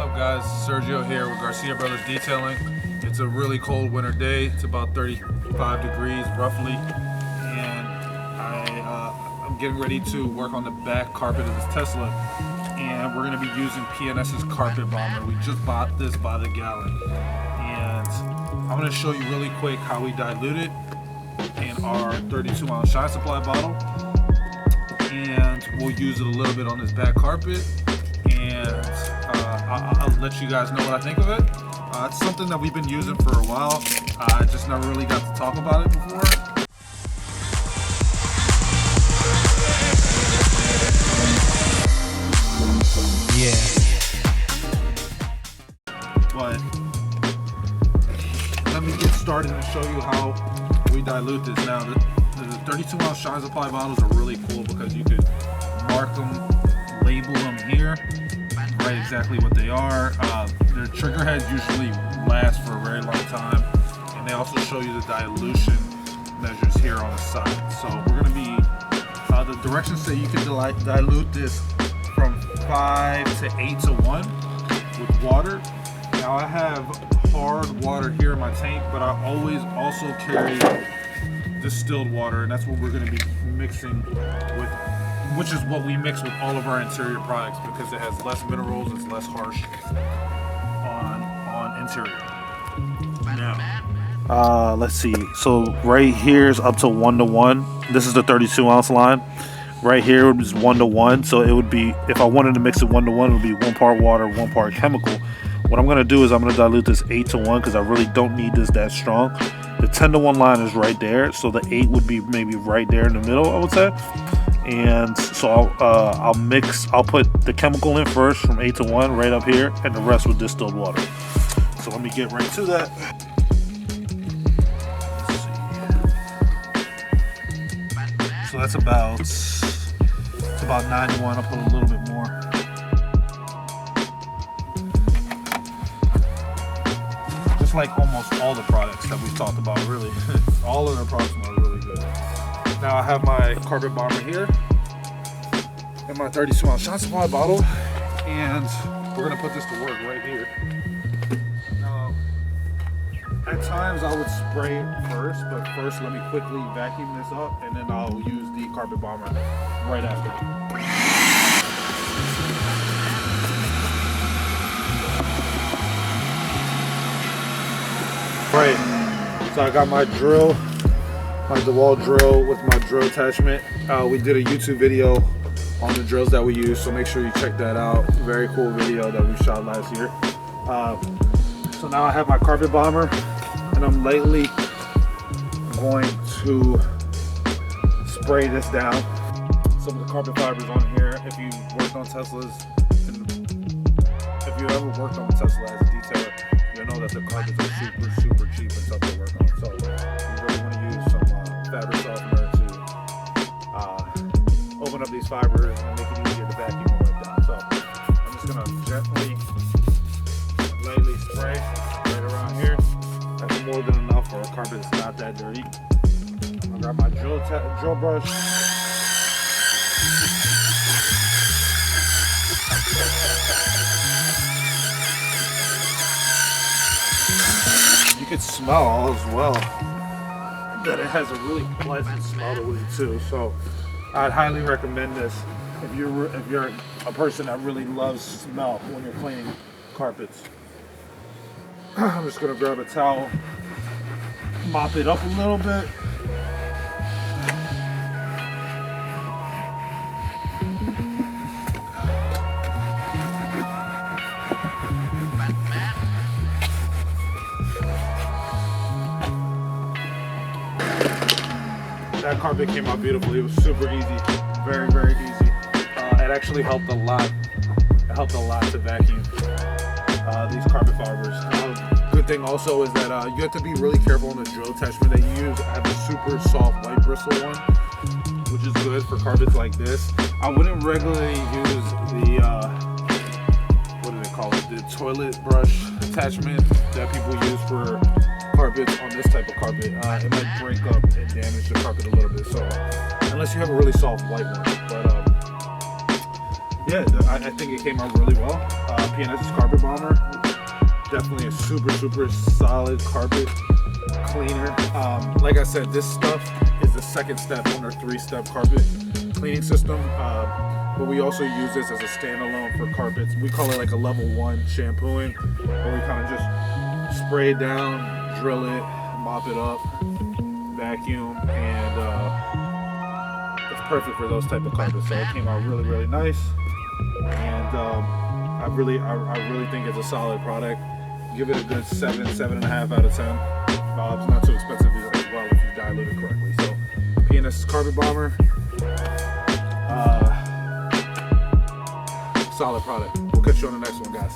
up, guys? Sergio here with Garcia Brothers Detailing. It's a really cold winter day. It's about 35 degrees roughly, and I'm getting ready to work on the back carpet of this Tesla, and we're going to be using PNS's Carpet Bomber. We just bought this by the gallon, and I'm going to show you really quick how we dilute it in our 32-ounce Shine Supply bottle, and we'll use it a little bit on this back carpet, and I'll let you guys know what I think of it. It's something that we've been using for a while. I just never really got to talk about it before. Yeah. But let me get started and show you how we dilute this. Now, the 32-ounce Shine Supply bottles are really cool because you could mark them, label them here, write exactly what they are. Their trigger heads usually last for a very long time, and they also show you the dilution measures here on the side. So we're going to be, the directions say you can dilute this from 5 to 8 to 1 with water. Now I have hard water here in my tank, but I always also carry distilled water, and that's what we're going to be mixing with, which is what we mix with all of our interior products because it has less minerals, it's less harsh on interior. Now, let's see. So right here is up to 1 to 1. This is the 32-ounce line. Right here is 1 to 1. So it would be, if I wanted to mix it 1 to 1, it would be 1 part water, 1 part chemical. What I'm going to do is I'm going to dilute this 8 to 1 because I really don't need this that strong. The 10 to 1 line is right there, so the 8 would be maybe right there in the middle, I would say. And so I'll put the chemical in first from 8 to 1 right up here, and the rest with distilled water. So let me get right to that. So that's about 9 to 1. I'll put a little bit more. Just like almost all the products that we've talked about, really. All of their products are really good. Now I have my Carpet Bomber here and my 32-ounce Shine Supply bottle, and we're gonna put this to work right here. Now, at times I would spray it first, but first let me quickly vacuum this up, and then I'll use the Carpet Bomber right after. Right, so I got my drill, my DeWalt drill with my drill attachment. We did a YouTube video on the drills that we use, so make sure you check that out. Very cool video that we shot last year. So now I have my Carpet Bomber, and I'm lightly going to spray this down. Some of the carpet fibers on here, if you worked on Teslas, if you ever worked on a Tesla as a detailer, you'll know that the carpets are super cheap and tough to work on. So you really want to use some fabric softener to open up these fibers and make it easier to vacuum and wipe down. So I'm just going to gently, lightly spray right around here. That's more than enough for a carpet that's not that dirty. I'm going to grab my drill brush. You can smell as well that it has a really pleasant smell to it too. So I'd highly recommend this if you're a person that really loves smell when you're cleaning carpets. I'm just gonna grab a towel, mop it up a little bit. That carpet came out beautifully. It was super easy, very easy. It actually helped a lot. It helped a lot to vacuum these carpet fibers. Good thing also is that you have to be really careful on the drill attachment that you use. I have a super soft white bristle one, which is good for carpets like this. I wouldn't regularly use the what do they call it? The toilet brush attachment that people use for carpets on this type of carpet. It might break up and damage the carpet a little bit, so unless you have a really soft white one. But Yeah, I think it came out really well. P&S's Carpet Bomber, definitely a super solid carpet cleaner. Like I said, this stuff is the second step on our 3-step carpet cleaning system. But we also use this as a standalone for carpets. We call it like a level 1 shampooing, where we kind of just spray it down, drill it, mop it up, vacuum, and it's perfect for those type of carpets. So it came out really nice, and I really think it's a solid product. Give it a good 7.5 out of 10. It's not too expensive as well if you dilute it correctly. So P&S's Carpet Bomber, solid product. We'll catch you on the next one, guys.